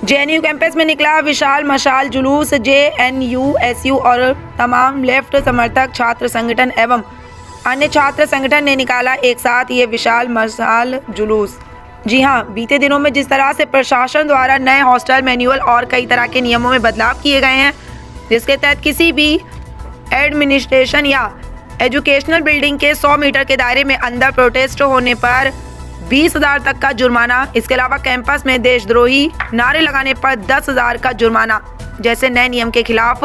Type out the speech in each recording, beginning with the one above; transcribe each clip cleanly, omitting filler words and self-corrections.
JNU campus में निकला विशाल मशाल जुलूस। जेएनयू, एसयू और तमाम लेफ्ट समर्थक छात्र संगठन एवं अन्य छात्र संगठन ने निकाला एक साथ ये विशाल मशाल जुलूस। जी हां, बीते दिनों में जिस तरह से प्रशासन द्वारा नए हॉस्टल मैनुअल और कई तरह के नियमों में बदलाव किए गए हैं, जिसके तहत किसी भी एडमिनिस्ट्रेशन या एजुकेशनल बिल्डिंग के 100 मीटर के दायरे में अंदर प्रोटेस्ट होने पर 20,000 तक का जुर्माना, इसके अलावा कैंपस में देशद्रोही नारे लगाने पर 10,000 का जुर्माना जैसे नए नियम के खिलाफ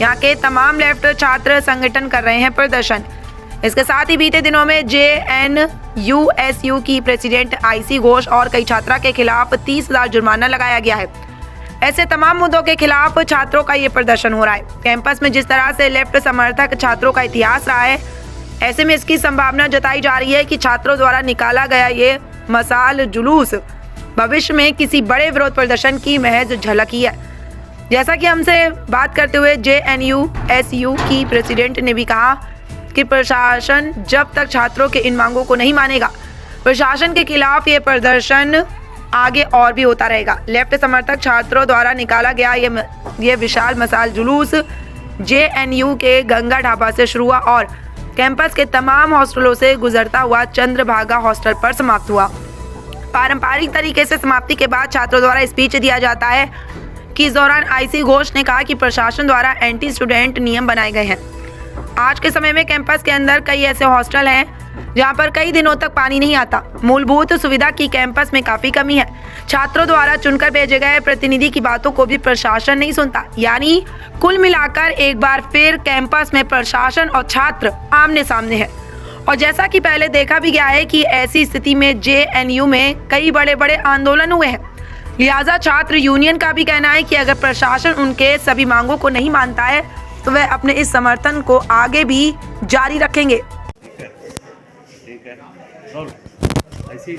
यहाँ के तमाम लेफ्ट छात्र संगठन कर रहे हैं प्रदर्शन। इसके साथ ही बीते दिनों में जेएनयू की प्रेसिडेंट आईसी घोष और कई छात्रा के खिलाफ 30,000 जुर्माना लगाया गया है। ऐसे तमाम मुद्दों के खिलाफ छात्रों का ये प्रदर्शन हो रहा है। कैंपस में जिस तरह से लेफ्ट समर्थक छात्रों का इतिहास रहा है, ऐसे में इसकी संभावना जताई जा रही है कि छात्रों द्वारा निकाला गया ये मशाल जुलूस भविष्य में किसी बड़े विरोध प्रदर्शन की महज झलक ही है। जैसा कि हमसे बात करते हुए जेएनयू की प्रेसिडेंट ने भी कहा कि प्रशासन जब तक छात्रों के इन मांगों को नहीं मानेगा, प्रशासन के खिलाफ ये प्रदर्शन आगे और भी होता रहेगा। लेफ्ट समर्थक छात्रों द्वारा निकाला गया ये विशाल मशाल जुलूस जेएनयू के गंगा ढाबा से शुरू हुआ और कैंपस के तमाम हॉस्टलों से गुजरता हुआ चंद्रभागा हॉस्टल पर समाप्त हुआ। पारंपरिक तरीके से समाप्ति के बाद छात्रों द्वारा स्पीच दिया जाता है कि इस दौरान आईसी घोष ने कहा कि प्रशासन द्वारा एंटी स्टूडेंट नियम बनाए गए हैं। आज के समय में कैंपस के अंदर कई ऐसे हॉस्टल हैं जहां पर कई दिनों तक पानी नहीं आता। मूलभूत सुविधा की कैंपस में काफी कमी है। छात्रों द्वारा चुनकर भेजे गए प्रतिनिधि की बातों को भी प्रशासन नहीं सुनता। यानी कुल मिलाकर एक बार फिर कैंपस में प्रशासन और छात्र आमने सामने है। और जैसा कि पहले देखा भी गया है कि ऐसी स्थिति में जेएनयू में कई बड़े बड़े आंदोलन हुए हैं। लिहाजा छात्र यूनियन का भी कहना है कि अगर प्रशासन उनके सभी मांगों को नहीं मानता है तो वह अपने इस समर्थन को आगे भी जारी रखेंगे। ठीक है। और ऐसे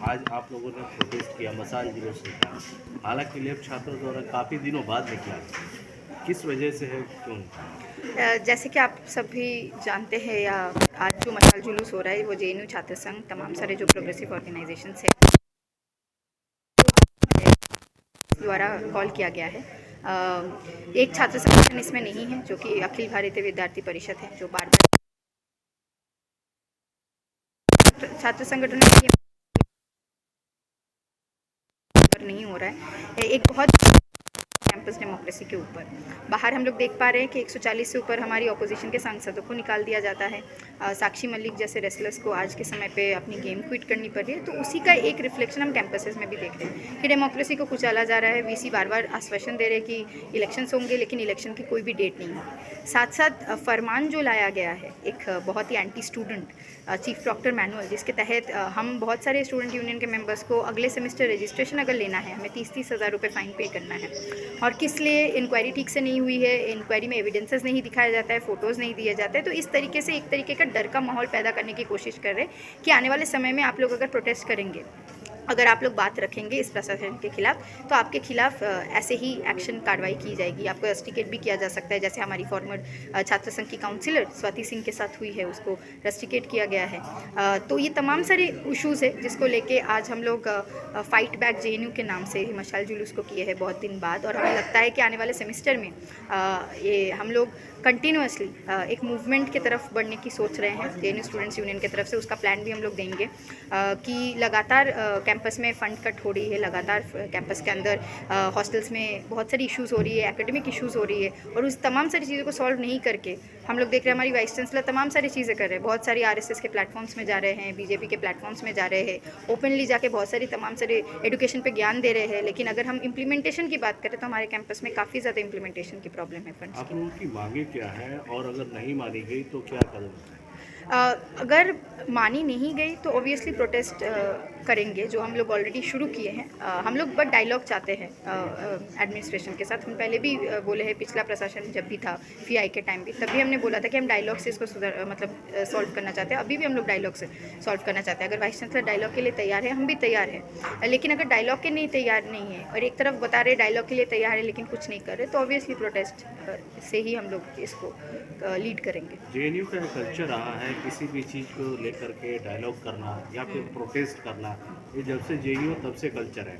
आज आप लोगों ने प्रोटेस्ट किया, मशाल जुलूस निकाला, हालांकि लेफ्ट छात्रों द्वारा काफ़ी दिनों बाद निकला, किस वजह से है, क्यों? जैसे कि आप सभी जानते हैं या आज जो मशाल जुलूस हो रहा है वो जेएनयू छात्र संघ, तमाम सारे जो प्रोग्रेसिव ऑर्गेनाइजेशन है द्वारा कॉल किया गया है। एक छात्र संगठन इसमें नहीं है जो कि अखिल भारतीय विद्यार्थी परिषद है, जो बार बार छात्र संगठन नहीं हो रहा है। एक बहुत कैंपस डेमोक्रेसी के ऊपर बाहर हम लोग देख पा रहे हैं कि 140 से ऊपर हमारी ऑपोजिशन के सांसदों को निकाल दिया जाता है। साक्षी मलिक जैसे रेसलर्स को आज के समय पे अपनी गेम क्विट करनी पड़ रही है। तो उसी का एक रिफ्लेक्शन हम कैंपसेस में भी देख रहे हैं कि डेमोक्रेसी को कुचला जा रहा है। वीसी बार बार आश्वासन दे रहे हैं कि इलेक्शंस होंगे, लेकिन इलेक्शन की कोई भी डेट नहीं है। साथ साथ फरमान जो लाया गया है एक बहुत ही anti student chief proctor manual, जिसके तहत हम बहुत सारे स्टूडेंट यूनियन के मेंबर्स को अगले सेमेस्टर रजिस्ट्रेशन अगर लेना है, हमें 30-30 हज़ार रुपये फ़ाइन पे करना है। और किस लिए? इंक्वायरी ठीक से नहीं हुई है, इंक्वायरी में एविडेंसेस नहीं दिखाया जाता है, फ़ोटोज़ नहीं दिए जाते हैं। तो इस तरीके से एक तरीके का डर का माहौल पैदा करने की कोशिश कर रहे हैं कि आने वाले समय में आप लोग अगर प्रोटेस्ट करेंगे, अगर आप लोग बात रखेंगे इस प्रशासन के खिलाफ, तो आपके खिलाफ ऐसे ही एक्शन कार्रवाई की जाएगी। आपको रस्टिकेट भी किया जा सकता है, जैसे हमारी फॉर्मर छात्र संघ की काउंसिलर स्वाति सिंह के साथ हुई है, उसको रस्टिकेट किया गया है। तो ये तमाम सारे इशूज़ है जिसको लेके आज हम लोग फाइट बैक जेएनयू के नाम से मशाल जुलूस को किए हैं बहुत दिन बाद। और हमें लगता है कि आने वाले सेमेस्टर में ये हम लोग कंटिन्यूसली एक मूवमेंट की तरफ बढ़ने की सोच रहे हैं जेएनयू स्टूडेंट्स यूनियन की तरफ से। उसका प्लान भी हम लोग देंगे कि लगातार कैंपस में फ़ंड कट हो रही है, लगातार कैंपस के अंदर हॉस्टल्स में बहुत सारी इश्यूज़ हो रही है, एकेडमिक इश्यूज़ हो रही है, और उस तमाम सारी चीज़ों को सॉल्व नहीं करके हम लोग देख रहे हैं हमारी वाइस चांसलर तमाम सारी चीज़ें कर रहे हैं। बहुत सारी आरएसएस के प्लेटफॉर्म्स में जा रहे हैं, बीजेपी के प्लेटफॉर्म्स में जा रहे हैं, ओपनली जाके बहुत सारी तमाम सारे एजुकेशन पे ज्ञान दे रहे हैं। लेकिन अगर हम इम्प्लीमेंटेशन की बात करें तो हमारे कैंपस में काफ़ी ज़्यादा इम्प्लीमेंटेशन की प्रॉब्लम है फंड्स आप लोगों की मांगे क्या है, और अगर नहीं मानी गई तो क्या कदम है? अगर मानी नहीं गई तो ऑब्वियसली प्रोटेस्ट करेंगे, जो हम लोग ऑलरेडी शुरू किए हैं। हम लोग बट डायलॉग चाहते हैं एडमिनिस्ट्रेशन के साथ। हम पहले भी बोले हैं, पिछला प्रशासन जब भी था फीआई के टाइम भी, तभी हमने बोला था कि हम डायलॉग से इसको सॉल्व करना चाहते हैं। अभी भी हम लोग डायलॉग से सॉल्व करना चाहते हैं। अगर वाइस चांसलर डायलॉग के लिए तैयार है, हम भी तैयार हैं। लेकिन अगर डायलॉग के लिए तैयार नहीं है और एक तरफ बता रहे डायलॉग के लिए तैयार है लेकिन कुछ नहीं कर रहे, तो ऑब्वियसली प्रोटेस्ट से ही हम लोग इसको लीड करेंगे। जेएनयू का कल्चर रहा है किसी भी चीज़ को लेकर के डायलॉग करना या फिर प्रोटेस्ट करना, ये जब से जेयू तब से कल्चर है।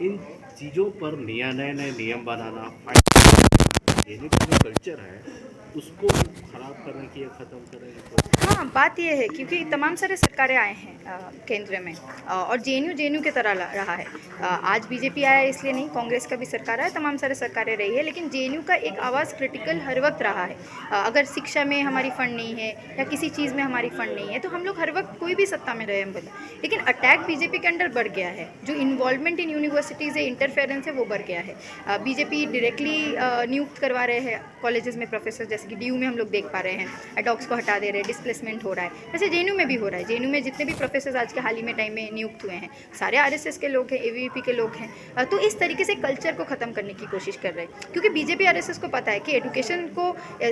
इन चीज़ों पर नए नए नियम बनाना, जेयू का जो कल्चर है उसको खराब करने की या ख़त्म करने की कोशिश। हाँ, बात ये है क्योंकि तमाम सारे सरकारें आए हैं केंद्र में, और जेएनयू की तरह रहा है। आज बीजेपी आया इसलिए नहीं, कांग्रेस का भी सरकार आया, तमाम सारे सरकारें रही है, लेकिन जेएनयू का एक आवाज़ क्रिटिकल हर वक्त रहा है। अगर शिक्षा में हमारी फ़ंड नहीं है या किसी चीज़ में हमारी फ़ंड नहीं है तो हम लोग हर वक्त कोई भी सत्ता में रहे हम बोले, लेकिन अटैक बीजेपी के अंडर बढ़ गया है। जो इन्वॉल्वमेंट इन यूनिवर्सिटीज़ है, इंटरफेरेंस है, वो बढ़ गया है। बीजेपी डायरेक्टली नियुक्त करवा रहे हैं कॉलेजेस में प्रोफेसर, जैसे कि डीयू में हम लोग देख पा रहे हैं, एडॉक्स को हटा दे रहे हैं, डिस्प्लेसमेंट हो रहा है। वैसे जेएनयू में भी हो रहा है। जेएनयू में जितने भी प्रोफेसर आज के हाल ही में टाइम में नियुक्त हुए हैं सारे आरएसएस के लोग हैं, एबीवीपी के लोग हैं। तो इस तरीके से कल्चर को ख़त्म करने की कोशिश कर रहे हैं, क्योंकि बीजेपी आरएसएस को पता है कि एजुकेशन को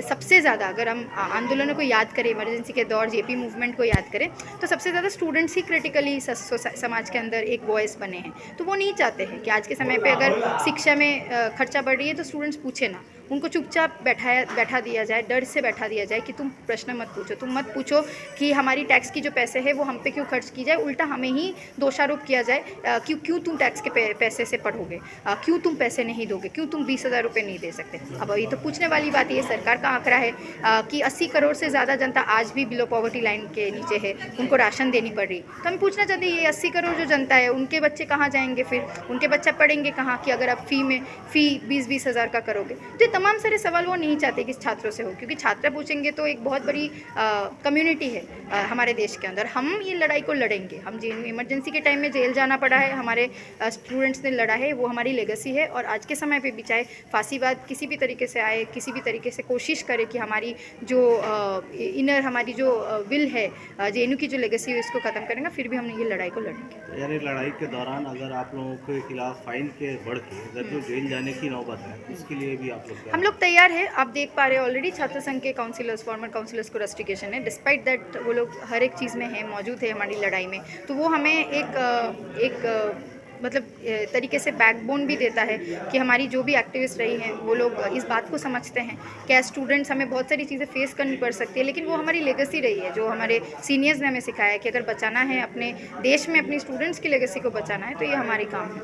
सबसे ज़्यादा, अगर हम आंदोलनों को याद करें, इमरजेंसी के दौर जेपी मूवमेंट को याद करें, तो सबसे ज़्यादा स्टूडेंट्स ही क्रिटिकली समाज के अंदर एक वॉइस बने हैं। तो वो नहीं चाहते हैं कि आज के समय पर अगर शिक्षा में खर्चा बढ़ रही है तो स्टूडेंट्स पूछे ना, उनको चुपचाप बैठा दिया जाए, डर से बैठा दिया जाए कि तुम प्रश्न मत पूछो, तुम मत पूछो कि हमारी टैक्स की जो पैसे है वो हम पे क्यों खर्च की जाए, उल्टा हमें ही दोषारोप किया जाए, क्यों तुम टैक्स के पैसे से पढ़ोगे, क्यों तुम पैसे नहीं दोगे, क्यों तुम 20,000 रुपये नहीं दे सकते। अब ये तो पूछने वाली बात, ये सरकार का आंकड़ा है कि 80 करोड़ से ज़्यादा जनता आज भी बिलो पॉवर्टी लाइन के नीचे है, उनको राशन देनी पड़ रही। तो हम पूछना चाहते हैं ये 80 करोड़ जो जनता है उनके बच्चे कहाँ जाएंगे, फिर उनके बच्चा पढ़ेंगे कहाँ, कि अगर आप फ़ी 20-20 हज़ार का करोगे। तो तमाम सारे सवाल वो नहीं चाहते कि छात्रों से हो, क्योंकि छात्र पूछेंगे तो एक बहुत बड़ी कम्युनिटी है हमारे देश के अंदर। हम ये लड़ाई को लड़ेंगे। हम जेएनयू इमरजेंसी के टाइम में जेल जाना पड़ा है, हमारे स्टूडेंट्स ने लड़ा है, वो हमारी लेगेसी है। और आज के समय पे भी चाहे फांसीवाद किसी भी तरीके से आए, किसी भी तरीके से कोशिश करे कि हमारी जो हमारी जो विल है, जेएनयू की जो लेगेसी है उसको ख़त्म करेंगे, फिर भी हम ये लड़ाई को लड़ेंगे। यानी लड़ाई के दौरान अगर आप लोगों के खिलाफ फाइन के बढ़ के अगर जो जेल जाने की नौबत है, उसके लिए भी आप लोग हम लोग तैयार है। आप देख पा रहे हैं ऑलरेडी छात्र संघ के काउंसिलर्स, फॉर्मर काउंसिलर्स को रस्टिकेशन है। डिस्पाइट दैट वो लोग हर एक चीज़ में है, मौजूद है हमारी लड़ाई में। तो वो हमें एक मतलब तरीके से बैकबोन भी देता है कि हमारी जो भी एक्टिविस्ट रही हैं वो लोग इस बात को समझते हैं कि एज स्टूडेंट्स हमें बहुत सारी चीज़ें फेस करनी पड़ सकती है, लेकिन वो हमारी लेगेसी रही है, जो हमारे सीनियर्स ने हमें सिखाया है कि अगर बचाना है अपने देश में अपनी स्टूडेंट्स की लेगेसी को बचाना है तो ये हमारी काम है।